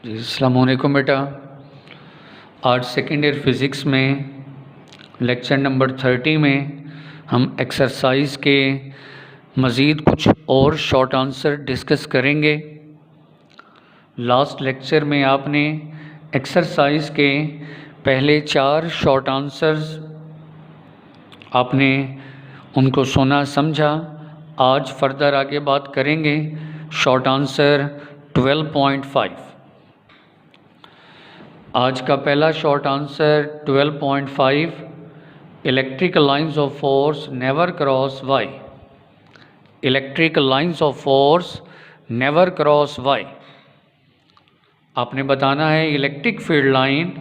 जी अस्सलाम वालेकुम बेटा। आज सेकेंड ईयर फिज़िक्स में लेक्चर नंबर 30 में हम एक्सरसाइज के मज़ीद कुछ और शॉर्ट आंसर डिस्कस करेंगे। लास्ट लेक्चर में आपने एक्सरसाइज के पहले 4 शॉर्ट आंसर्स आपने उनको सुना समझा। आज फर्दर आगे बात करेंगे शॉर्ट आंसर 12.5। आज का पहला short answer 12.5, electric lines of force never cross why. Electric lines of force never cross why. आपने बताना है इलेक्ट्रिक फील्ड लाइन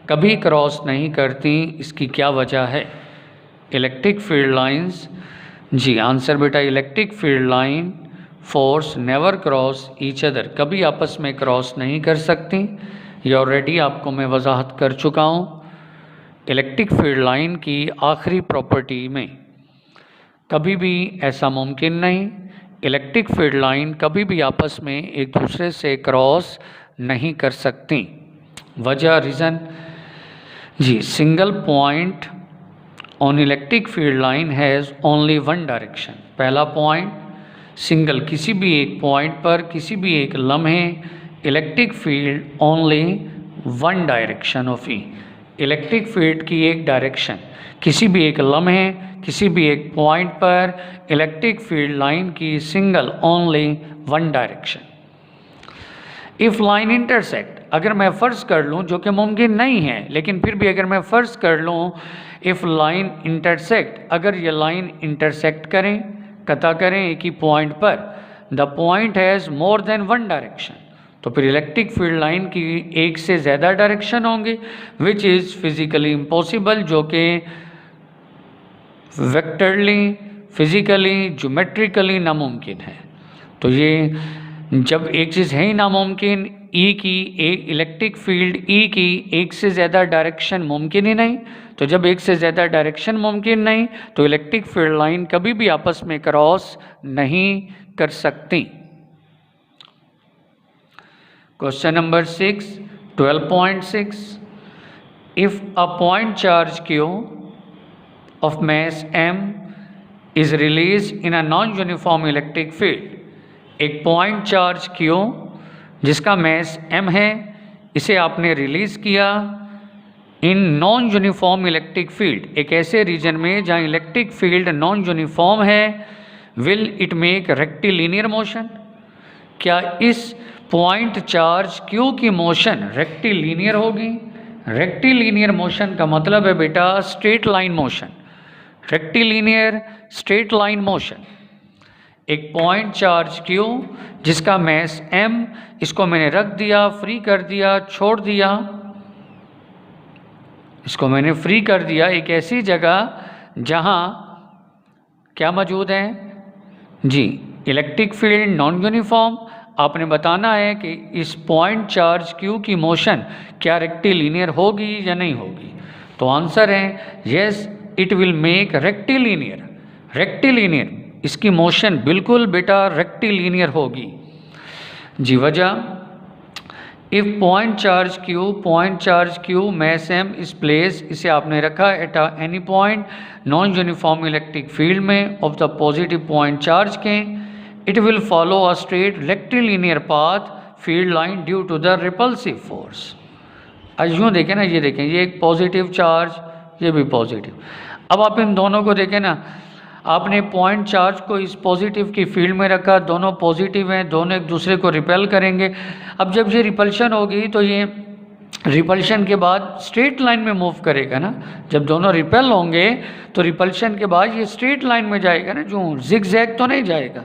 कभी क्रॉस नहीं करती, इसकी क्या वजह है। इलेक्ट्रिक फील्ड लाइंस, जी आंसर बेटा, electric field line force never cross each other, कभी आपस में क्रॉस नहीं कर सकती। ये ऑलरेडी आपको मैं वजाहत कर चुका हूँ। इलेक्ट्रिक फील्ड लाइन की आखिरी प्रॉपर्टी में कभी भी ऐसा मुमकिन नहीं, इलेक्ट्रिक फील्ड लाइन कभी भी आपस में एक दूसरे से क्रॉस नहीं कर सकती। वजह, रीज़न, जी single point on electric field line has only one direction. पहला पॉइंट, सिंगल, किसी भी एक पॉइंट पर किसी भी एक लम्हे electric field only one direction of E. Electric field की एक डायरेक्शन, किसी भी एक लम्हे किसी भी एक पॉइंट पर इलेक्ट्रिक फील्ड लाइन की single only one direction. If line intersect, अगर मैं फ़र्ज़ कर लूँ, जो कि मुमकिन नहीं है लेकिन फिर भी अगर मैं फ़र्ज़ कर लूँ, इफ़ लाइन इंटरसेक्ट, अगर ये लाइन इंटरसेक्ट करें, कता करें एक ही पॉइंट पर, the point has more than one direction, तो फिर इलेक्ट्रिक फील्ड लाइन की एक से ज़्यादा डायरेक्शन होंगे, विच इज़ फिज़िकली इम्पॉसिबल, जो कि वेक्टरली, फिज़िकली, ज्योमेट्रिकली नामुमकिन है। तो ये जब एक चीज़ है ही नामुमकिन, ई की एक इलेक्ट्रिक फील्ड ई की एक से ज़्यादा डायरेक्शन मुमकिन ही नहीं, तो जब एक से ज़्यादा डायरेक्शन मुमकिन नहीं तो इलेक्ट्रिक फील्ड लाइन कभी भी आपस में क्रॉस नहीं कर सकती। Question number 6, 12.6, if a point charge Q of mass m is released in a non-uniform electric field, एक पॉइंट चार्ज Q जिसका मैस m है, इसे आपने रिलीज़ किया in non uniform electric field, एक ऐसे रीजन में जहाँ इलेक्ट्रिक फील्ड नॉन यूनिफॉर्म है, will it make rectilinear motion, क्या इस पॉइंट चार्ज Q की मोशन रेक्टिलिनियर होगी। रेक्टिलिनियर मोशन का मतलब है बेटा straight line motion, rectilinear straight line motion. एक पॉइंट चार्ज Q जिसका मैस m, इसको मैंने रख दिया, फ्री कर दिया, छोड़ दिया, इसको मैंने फ्री कर दिया एक ऐसी जगह जहां क्या मौजूद है, जी इलेक्ट्रिक फील्ड नॉन यूनिफॉर्म। आपने बताना है कि इस पॉइंट चार्ज Q की मोशन क्या रेक्टिलिनियर होगी या नहीं होगी। तो आंसर है yes, it will make rectilinear. Rectilinear, इसकी मोशन बिल्कुल बेटा रेक्टिलिनियर होगी। जी वजह, if point charge Q mass m is placed, इसे आपने रखा at any point non uniform electric field में of the positive point charge के, it will follow a straight rectilinear path field line due to the repulsive force. आज यूँ देखें ना, ये देखें, ये एक पॉजिटिव चार्ज, ये भी पॉजिटिव। अब आप इन दोनों को देखें ना, आपने पॉइंट चार्ज को इस पॉजिटिव की फील्ड में रखा, दोनों पॉजिटिव हैं, दोनों एक दूसरे को रिपेल करेंगे। अब जब ये रिपल्शन होगी तो ये रिपल्शन के बाद स्ट्रेट लाइन में मूव करेगा ना, जब दोनों रिपेल होंगे तो रिपल्शन के बाद ये स्ट्रेट लाइन में जाएगा ना, जो जिग जैग तो नहीं जाएगा।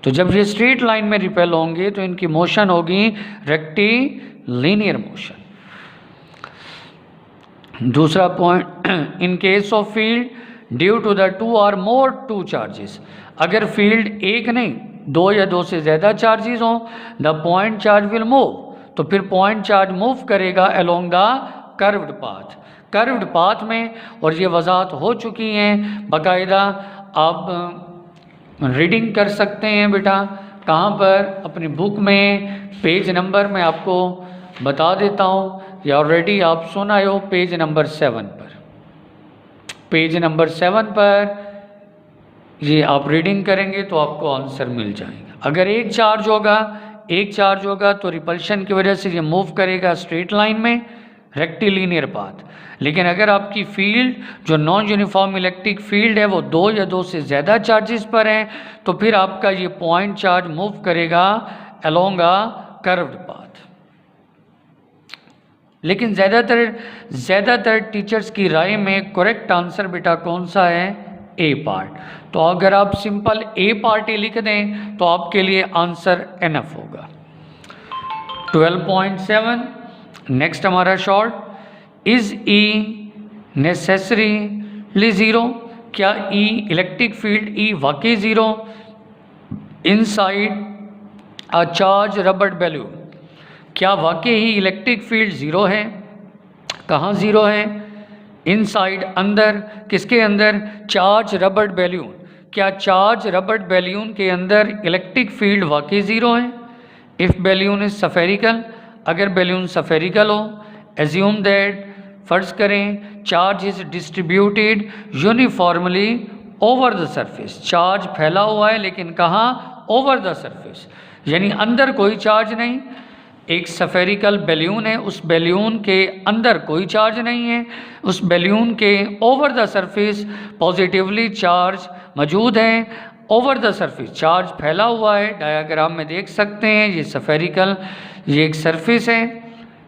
तो जब ये स्ट्रेट लाइन में रिपेल होंगे तो इनकी मोशन होगी रेक्टिलिनियर मोशन। दूसरा point, in case of field due to the two or more two charges, अगर फील्ड एक नहीं दो या दो से ज़्यादा चार्जेस हों, the point charge will move, तो फिर पॉइंट चार्ज मूव करेगा along the curved path, curved path में। और ये वजाहत हो चुकी हैं बाकायदा, आप रीडिंग कर सकते हैं बेटा, कहाँ पर, अपनी बुक में पेज नंबर में आपको बता देता हूँ, ये ऑलरेडी आप सुन आए हो पेज नंबर 7 पर। पेज नंबर 7 पर ये आप रीडिंग करेंगे तो आपको आंसर मिल जाएगा। अगर एक चार्ज होगा तो रिपल्शन की वजह से ये मूव करेगा स्ट्रेट लाइन में, रेक्टिलिनियर पाथ। लेकिन अगर आपकी फील्ड जो नॉन यूनिफॉर्म इलेक्ट्रिक फील्ड है वो 2 या 2 से ज़्यादा चार्जेस पर है, तो फिर आपका ये पॉइंट चार्ज मूव करेगा अलोंग अ कर्व्ड पाथ। लेकिन ज़्यादातर टीचर्स की राय में करेक्ट आंसर बेटा कौन सा है? ए पार्ट। तो अगर आप सिंपल ए पार्ट ही लिख दें तो आपके लिए आंसर एनफ होगा। 12.7 नेक्स्ट हमारा short, is E necessarily zero? क्या ई इलेक्ट्रिक फील्ड ई वाकई zero inside a charge rubber balloon? क्या वाकई ही इलेक्ट्रिक फील्ड ज़ीरो है? कहाँ ज़ीरो है? इनसाइड अंदर, किसके अंदर? Charge rubber balloon. क्या चार्ज रबर बैलून के अंदर इलेक्ट्रिक फील्ड वाकई ज़ीरो है? इफ़ बैलून इज सफेरिकल, अगर बैलून सफेरिकल हो, एज्यूम दैट, फर्ज करें, charge is distributed uniformly over the surface. Charge फैला हुआ है लेकिन कहाँ? ओवर द सरफेस, यानी अंदर कोई चार्ज नहीं। एक सफेरिकल बैलून है, उस बैलून के अंदर कोई चार्ज नहीं है, उस बैलून के over the surface positively charge मौजूद है। ओवर द सरफेस चार्ज फैला हुआ है, डायग्राम में देख सकते हैं। ये सफेरिकल, ये एक सरफेस है,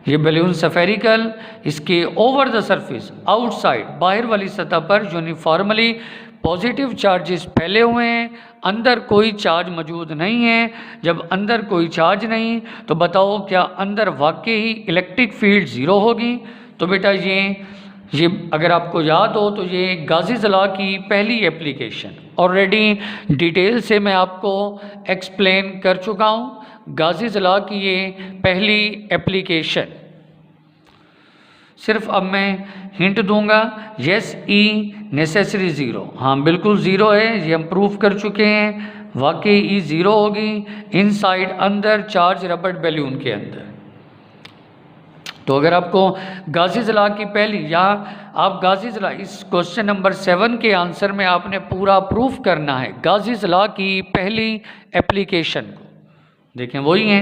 ये बैलून सफेरिकल, इसके ओवर द सरफेस आउटसाइड बाहर वाली सतह पर यूनिफॉर्मली पॉजिटिव चार्जेस फैले हुए हैं, अंदर कोई चार्ज मौजूद नहीं है। जब अंदर कोई चार्ज नहीं तो बताओ क्या अंदर वाकई ही इलेक्ट्रिक फील्ड ज़ीरो होगी? तो बेटा ये अगर आपको याद हो तो ये गाज़ीज़ लॉ की पहली एप्लीकेशन ऑलरेडी डिटेल से मैं आपको एक्सप्लेन कर चुका हूँ। गाज़ीज़ लॉ की ये पहली एप्लीकेशन, सिर्फ अब मैं हिंट दूंगा। यस ई नेसेसरी ज़ीरो, हाँ बिल्कुल ज़ीरो है, ये हम प्रूव कर चुके हैं। वाकई ई ज़ीरो होगी इनसाइड अंदर चार्ज रबर बैलून के अंदर। तो अगर आपको गाज़ीज़ लॉ की पहली, या आप गाज़ीज़ लॉ इस क्वेश्चन नंबर 7 के आंसर में आपने पूरा प्रूफ करना है गाज़ीज़ लॉ की पहली एप्लीकेशन को। देखें वही है,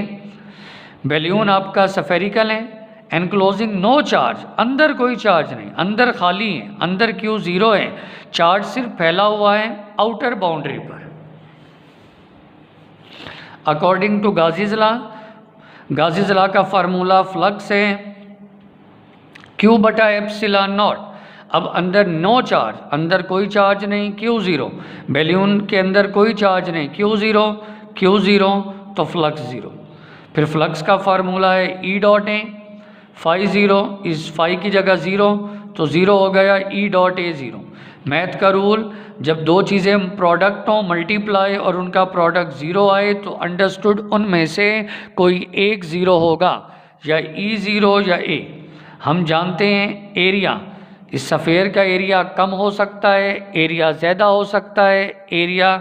बैलून आपका सफेरिकल है, एनक्लोजिंग नो चार्ज, अंदर कोई चार्ज नहीं, अंदर खाली है, अंदर क्यों ज़ीरो है? चार्ज सिर्फ फैला हुआ है आउटर बाउंड्री पर। अकॉर्डिंग टू गाज़ीज़ लॉ का फार्मूला फ्लक्स है Q बटा एप्सिलॉन नॉट। अब अंदर नो चार्ज, अंदर कोई चार्ज नहीं, Q ज़ीरो, बैलून के अंदर कोई चार्ज नहीं, Q ज़ीरो तो फ्लक्स ज़ीरो। फिर फ्लक्स का फार्मूला है E dot A, phi zero, इस फाई की जगह ज़ीरो तो ज़ीरो हो गया E dot A zero. Math का रूल, जब दो चीज़ें प्रोडक्ट हों मल्टीप्लाई और उनका प्रोडक्ट ज़ीरो आए तो अंडरस्टूड उनमें से कोई एक ज़ीरो होगा, या E ज़ीरो या A। हम जानते हैं एरिया, इस सफ़ेयर का एरिया कम हो सकता है, एरिया ज़्यादा हो सकता है, एरिया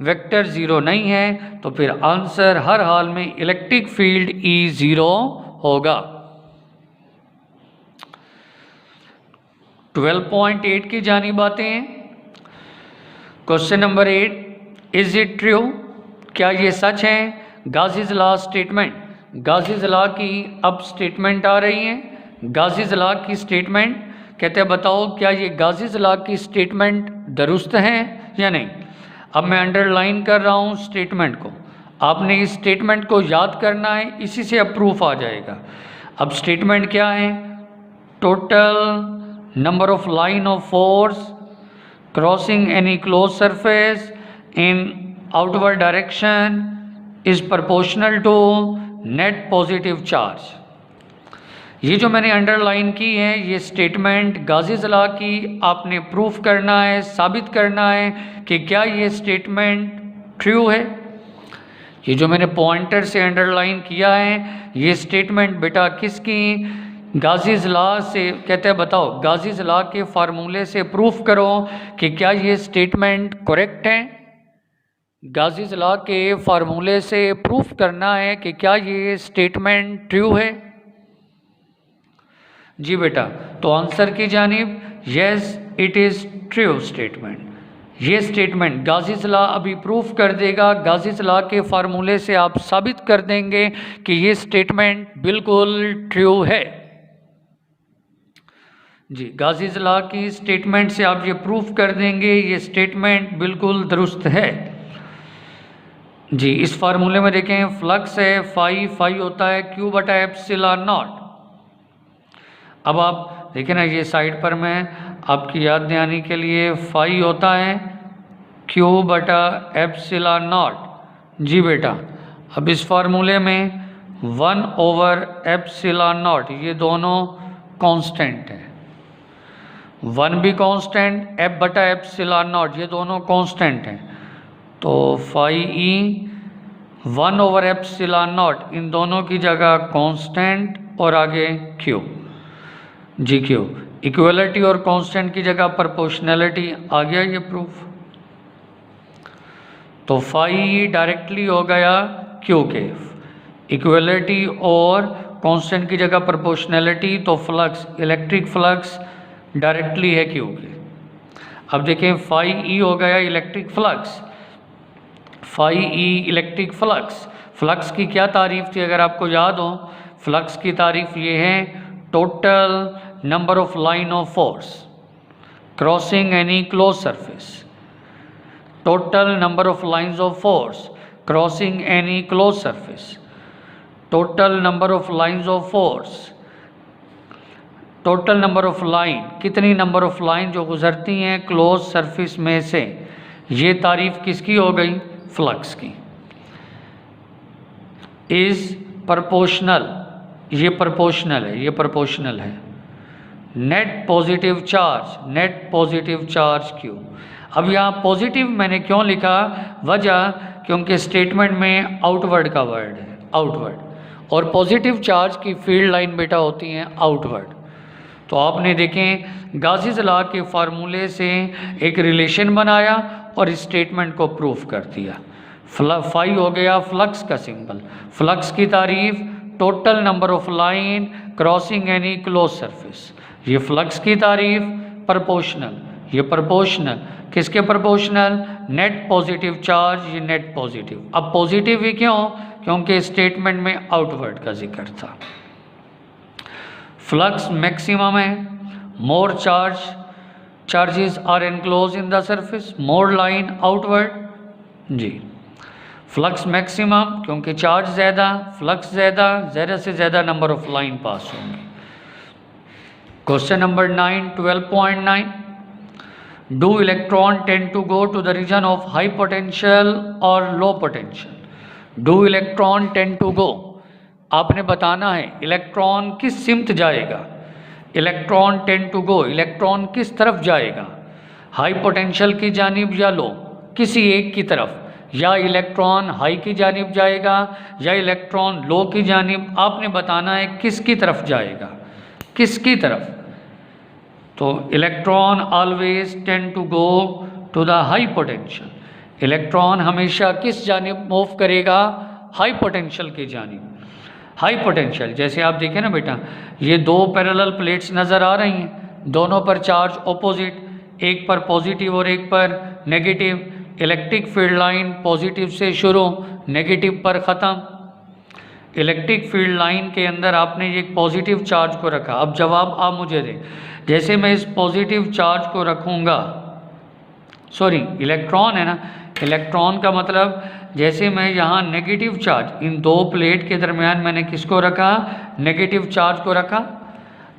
वेक्टर ज़ीरो नहीं है, तो फिर आंसर हर हाल में इलेक्ट्रिक फील्ड E ज़ीरो होगा। 12.8 की जानिब आते हैं। Question number 8, is it true? क्या ये सच है? गाज़ीज़ लॉ स्टेटमेंट, गाज़ीज़ लॉ की अब स्टेटमेंट आ रही है। गाज़ीज़ लॉ की स्टेटमेंट कहते हैं बताओ क्या ये गाज़ीज़ लॉ की स्टेटमेंट दुरुस्त है या नहीं। अब मैं अंडरलाइन कर रहा हूँ स्टेटमेंट को, आपने इस स्टेटमेंट को याद करना है, इसी से अब प्रूफ आ जाएगा। अब स्टेटमेंट क्या है? Total number of line of force crossing any close surface in outward direction is proportional to net positive charge. ये जो मैंने अंडरलाइन की है ये स्टेटमेंट गाज़ीज़ लॉ की आपने प्रूफ करना है, साबित करना है कि क्या ये स्टेटमेंट ट्रू है। ये जो मैंने पॉइंटर से अंडरलाइन किया है ये स्टेटमेंट बेटा किसकी? गाज़ीज़ लॉ से। कहते हैं बताओ गाज़ीज़ लॉ के फार्मूले से प्रूफ करो कि क्या ये स्टेटमेंट करेक्ट है। गाज़ीज़ लॉ के फार्मूले से प्रूफ करना है कि क्या ये स्टेटमेंट ट्रू है। जी बेटा, तो आंसर की जानिब yes it is true statement. ये स्टेटमेंट गाज़ीज़ लॉ अभी प्रूफ कर देगा। गाज़ीज़ लॉ के फार्मूले से आप साबित कर देंगे कि ये स्टेटमेंट बिल्कुल ट्रू है। जी, गाज़ीज़ लॉ की स्टेटमेंट से आप ये प्रूफ कर देंगे ये स्टेटमेंट बिल्कुल दुरुस्त है। जी, इस फार्मूले में देखें फ्लक्स है फाई होता है क्यू बटा एप्सिलॉन नॉट। अब आप देखें ना, ये साइड पर मैं आपकी याद दिलाने के लिए फाई होता है क्यू बटा एप्सिलॉन नॉट। जी बेटा, अब इस फार्मूले में 1/एप्सिलॉन नॉट ये दोनों कांस्टेंट हैं। 1 भी कांस्टेंट, एफ बटा एप्सिलॉन नॉट ये दोनों कांस्टेंट हैं। तो फाई ई 1/एप्सिलॉन नॉट इन दोनों की जगह कांस्टेंट और आगे क्यू। जी क्यू, इक्वलिटी और कांस्टेंट की जगह प्रोपोर्शनैलिटी आ गया ये प्रूफ। तो फाई डायरेक्टली हो गया क्यू के, इक्वलिटी और कांस्टेंट की जगह प्रोपोर्शनैलिटी, तो फ्लक्स इलेक्ट्रिक फ्लक्स डायरेक्टली है क्यू के। अब देखें फाई ई हो गया electric flux, phi E electric flux. Flux की क्या तारीफ थी अगर आपको याद हो? फ्लक्स की तारीफ ये है total number of line of force crossing any close surface. Total number of lines of force crossing any close surface. Total number of lines of force, total number of line, कितनी number of line जो गुजरती हैं close surface में से। ये तारीफ किसकी हो गई? फ्लक्स की। इज प्रोपोर्शनल, ये प्रोपोर्शनल है, ये प्रोपोर्शनल है net positive charge, net positive charge Q. अब यहाँ पॉजिटिव मैंने क्यों लिखा? वजह क्योंकि स्टेटमेंट में आउटवर्ड का वर्ड है, आउटवर्ड, और पॉजिटिव चार्ज की फील्ड लाइन बेटा होती हैं आउटवर्ड। तो आपने देखें गाज़ीज़ लॉ के फार्मूले से एक रिलेशन बनाया और इस स्टेटमेंट को प्रूफ कर दिया। फाई हो गया फ्लक्स का सिंबल। फ्लक्स की तारीफ total number of line crossing any close surface. ये फ्लक्स की तारीफ प्रोपोर्शनल, ये प्रोपोर्शनल किसके प्रोपोर्शनल? नेट पॉजिटिव चार्ज, ये नेट पॉजिटिव। अब पॉजिटिव ही क्यों? क्योंकि स्टेटमेंट में आउटवर्ड का जिक्र था। फ्लक्स मैक्सिमम है, more charges are enclose in the surface, more line outward. जी, फ्लक्स मैक्सिमम क्योंकि चार्ज ज़्यादा, फ्लक्स ज़्यादा, ज़्यादा से ज़्यादा नंबर ऑफ लाइन पास होंगे। Question number 9, 12.9, do electron tend to go to the region of high potential और low potential? Do electron tend to go, आपने बताना है इलेक्ट्रॉन किस सिमत जाएगा। Electron tend to go, electron किस तरफ जाएगा? हाई पोटेंशियल की जानिब या लो, किसी एक की तरफ। या इलेक्ट्रॉन हाई की जानिब जाएगा या इलेक्ट्रॉन लो की जानिब। आपने बताना है किसकी तरफ जाएगा, किसकी तरफ। तो electron always tend to go to the high potential. Electron हमेशा किस जानिब मूव करेगा? हाई पोटेंशियल की जानिब। हाई पोटेंशियल, जैसे आप देखें ना बेटा, ये दो पैरेलल प्लेट्स नज़र आ रही हैं, दोनों पर चार्ज ऑपोजिट, एक पर पॉजिटिव और एक पर negative. Electric field line positive से शुरू, नेगेटिव पर ख़त्म। इलेक्ट्रिक फील्ड लाइन के अंदर आपने एक पॉजिटिव चार्ज को रखा। अब जवाब आप मुझे दें, जैसे मैं इस पॉजिटिव चार्ज को रखूँगा, सॉरी इलेक्ट्रॉन है ना, इलेक्ट्रॉन का मतलब जैसे मैं यहाँ नेगेटिव चार्ज, इन दो प्लेट के दरमियान मैंने किसको रखा? नेगेटिव चार्ज को रखा।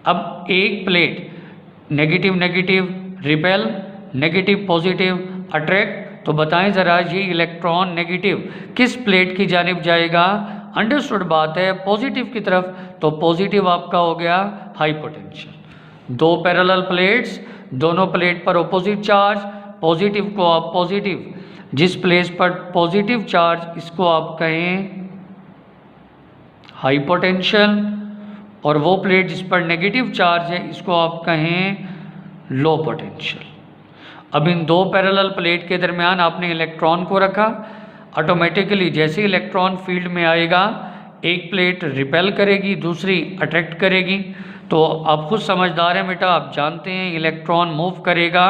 अब एक plate negative negative repel, negative positive attract. तो बताएं ज़रा ये इलेक्ट्रॉन नेगेटिव किस प्लेट की जानिब जाएगा? अंडरस्टूड बात है, पॉजिटिव की तरफ। तो पॉजिटिव आपका हो गया हाई पोटेंशियल। दो पैरेलल प्लेट्स, दोनों प्लेट पर ऑपोजिट चार्ज, पॉजिटिव को आप पॉजिटिव, जिस प्लेस पर पॉजिटिव चार्ज इसको आप कहें हाई पोटेंशियल, और वो प्लेट जिस पर नेगेटिव चार्ज है इसको आप कहें लो पोटेंशियल। अब इन दो पैरेलल प्लेट के दरमियान आपने इलेक्ट्रॉन को रखा। ऑटोमेटिकली जैसे इलेक्ट्रॉन फील्ड में आएगा, एक प्लेट रिपेल करेगी, दूसरी अट्रैक्ट करेगी। तो आप खुद समझदार हैं बेटा, आप जानते हैं इलेक्ट्रॉन मूव करेगा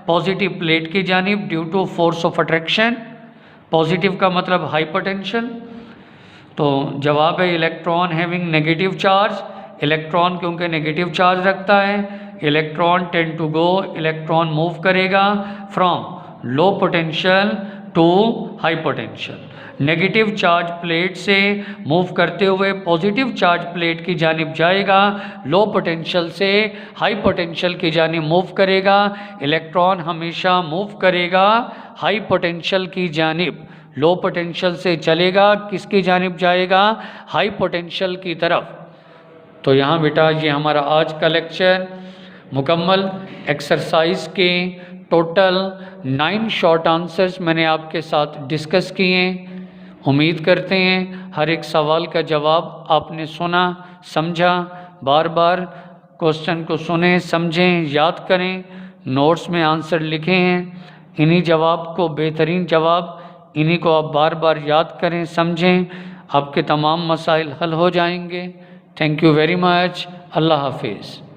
पॉजिटिव प्लेट की जानिब due to force of attraction. Positive का मतलब हाइपरटेंशन। तो जवाब है electron having negative charge. Electron क्योंकि नेगेटिव चार्ज रखता है, electron tend to go, electron move करेगा from low potential to high potential. Negative charge plate से मूव करते हुए पॉजिटिव चार्ज प्लेट की जानिब जाएगा, लो पोटेंशियल से हाई पोटेंशियल की जानिब मूव करेगा। इलेक्ट्रॉन हमेशा मूव करेगा हाई पोटेंशियल की जानिब, लो पोटेंशियल से चलेगा किसकी जानिब जाएगा, हाई पोटेंशियल की तरफ। तो यहाँ बेटा ये हमारा आज का लेक्चर मुकम्मल। एक्सरसाइज के टोटल 9 शॉर्ट आंसर्स मैंने आपके साथ डिस्कस किए। उम्मीद करते हैं हर एक सवाल का जवाब आपने सुना, समझा। बार बार क्वेश्चन को सुने, समझें, याद करें, नोट्स में आंसर लिखे हैं। इन्हीं जवाब को, बेहतरीन जवाब, इन्हीं को आप बार बार याद करें, समझें, आपके तमाम मसाइल हल हो जाएंगे। Thank you very much. अल्लाह हाफिज़।